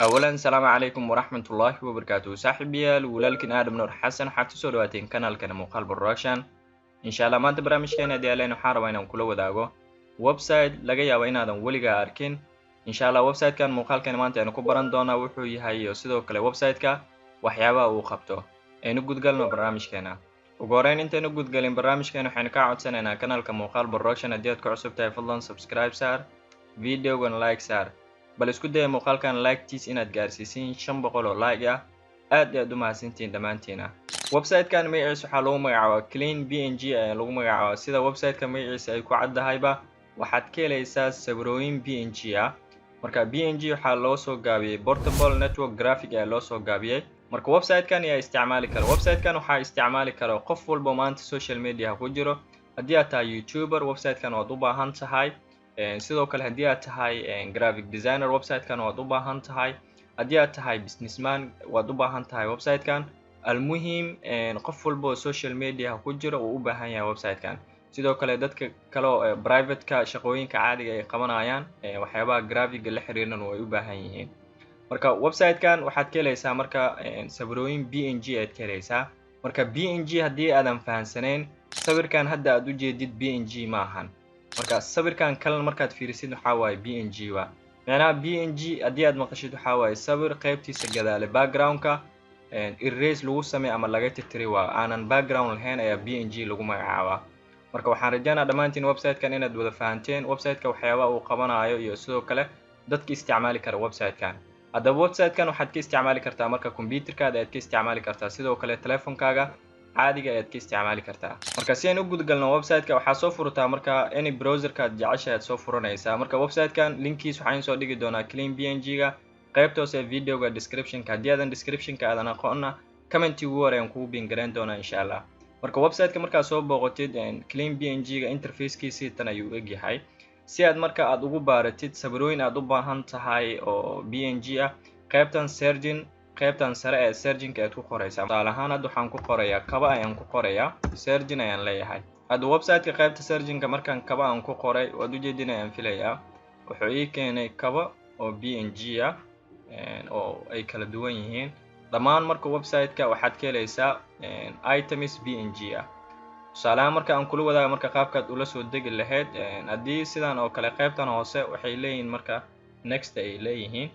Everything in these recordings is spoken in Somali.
أولا السلام عليكم ورحمة الله وبركاته. صاحبي ولكن آدم نور حسن حتى دواتين كانال كان مقال براشان إن شاء الله ما أنت برامج كان دي علينا حارة وين كل وداعو ويب سايت لقيا وين هذا ولقى أركين إن شاء الله ويب سايت كان مقال كان ما أنت أنا كبران دونا وحوي هاي وسيدو كلا ويب سايت كا وحيابا وخبطه نقود قلنا برامج كنا وقارين أنت نقود قلنا برامج كنا حين كعد سنة كانال كمقال براشان أديت كعصب تاي فضلا سبسكرايب سار فيديو ون لايك سار bal isku daya muuqaalkan like-tiis inaad gaarsiisiin 500 oo like ah aad iyo aad u mahadsantiin dhammaantiina. website-kan magaciisa waxaa lagu magacaabaa clean png ayaa lagu magacaabaa sida website-ka magaciisa ay ku caddahayba waxaad ka helaysaa sawirooyin png ah. marka png waxaa loo soo gaabiyey portable network graphic ayaa loo soo gaabiyey. marka website-kan ayaa isticmaali kara website-kan waxaa isticmaali kara qof walba maanta social media ku jiro. haddii aad tahay youtuber website-kan waad u baahan tahay sidoo kale haddii aad tahay graphic designer website-kan waad u baahan tahay haddii aad tahay businessman waad u baahan tahay website-kan almuhim qof walba oo social media ku jira uu u baahan yahay website-kan. sidoo kale dadka kale oo private-ka shaqooyinka caadiga ay qabanayaan waxyaabaha graphic la xiriirana way u baahan yihiin. marka website-kan waxaad ka helaysaa marka sawirooyin png aad ka helaysaa. marka png haddii aadan fahansaneyn sawirkan hadda aad u jeedid png ma ahan. marka sawirkan kale markaad fiirisid waxa waaye png wa macnaha png haddii aad maqashid waxa waaye sawir qaybtiisa gadaale background-ka erase lagu sameeyo ama laga tirtiri waa aanan background lahayn ayaa png lagu magacaabaa. marka waxaan rajaynaa dhammaantiin website-kan inaad wada fahanteen website-ka waxyaabaha uu qabanayo iyo sidoo kale dadka isticmaali kara website-kan. haddaba website-kan waxaad ka isticmaali kartaa marka computer-kaada aad ka isticmaali kartaa sidoo kale telefonkaaga caadiga ayaad ka isticmaali kartaa. marka si aan u gudgalno website-ka waxaa soo furtaa marka any browser-ka aad jeceshahay aad soo furanaysaa. marka website-kan linkiis waxaan soo dhigi doonaa clean png-ga qaybta hoose video-ga description-ka. haddii aadan description-ka aadan aqoonna comment ugu hore aan kugu bin gareyn doonaa insha Allah. marka website-ka markaad soo booqatid clean png-ga interface-kiisa tan ayuu eg yahay. si aad marka aad ugu baaratid sawirooyin aad u baahan tahay oo png ah qaybtan searching qaybtan sare ee searching-ka aad ku qoraysaa. tusaale ahaan hadda waxaan ku qorayaa kaba ayaan ku qorayaa searching ayaan leeyahay. hadda website-ka qaybta searching-ka markaan kaba aan ku qoray waad u jeedinayaan filayaa wuxuu ii keenay kaba oo png ah oo ay kala duwan yihiin dhammaan. marka website-ka waxaad ka helaysaa items png ah. tusaale ahaan marka aan kula wadaago marka qaabkaad ula soo degi lahayd haddii sidan oo kale qaybtan hoose waxay leeyihiin marka next ay leeyihiin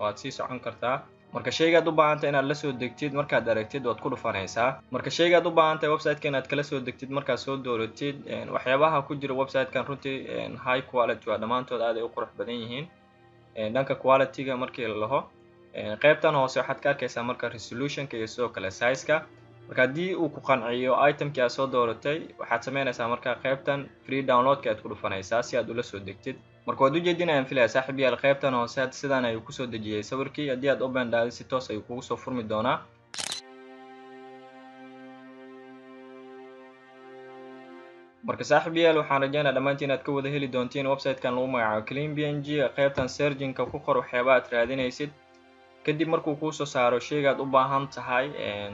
waad sii socon kartaa. marka shaygaad u baahantahay inaad la soo degtid markaad aragtid waad ku dhufanaysaa. marka shaygaad u baahantahay website-ka inaad kala soo degtid markaad soo dooratid waxyaabaha ku jira website-kan runtii high quality waa dhammaantood aad ay u qurux badan yihiin. dhanka quality-ga markii la laho qaybtan hoose waxaad ka arkaysaa marka resolution-ka iyo sidoo kale size-ka. marka haddii uu ku qanciyo item-kii aad soo dooratay waxaad samaynaysaa marka qaybtan free download-ka aad ku dhufanaysaa si aad ula soo degtid. marka waad u jeedinayaan filaya saaxiibayaal qaybtan hoose sidaan ayuu ku soo dejiyay sawirkii. haddii aad open dhahdo si toos ayuu kugu soo furmi doonaa. marka saaxiibayaal waxaan rajaynaa dhammaantiin inaad ka wada heli doontiin website-kan lagu magacaabo clean png qaybtan searching-ka ku qor waxyaabaha aad raadinaysid kadib markuu kuu soo saaro shaygaad u baahan tahay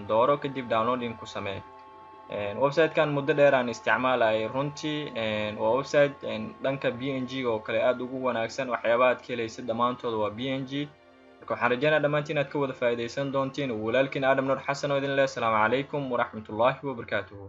dooro kadib downloading ku samee. website-kan muddo dheer aan isticmaalayay runtii waa website dhanka png oo kale aad ugu wanaagsan waxyaabaha aad ka helaysid dhammaantooda waa png. marka waxaan rajaynaa dhammaantiin inaad ka wada faa'iidaysan doontiin. walaalkiin Adam Nur Xasan oo idin leh assalaamu calaykum waraxmatullaahi wabarakaatuhu.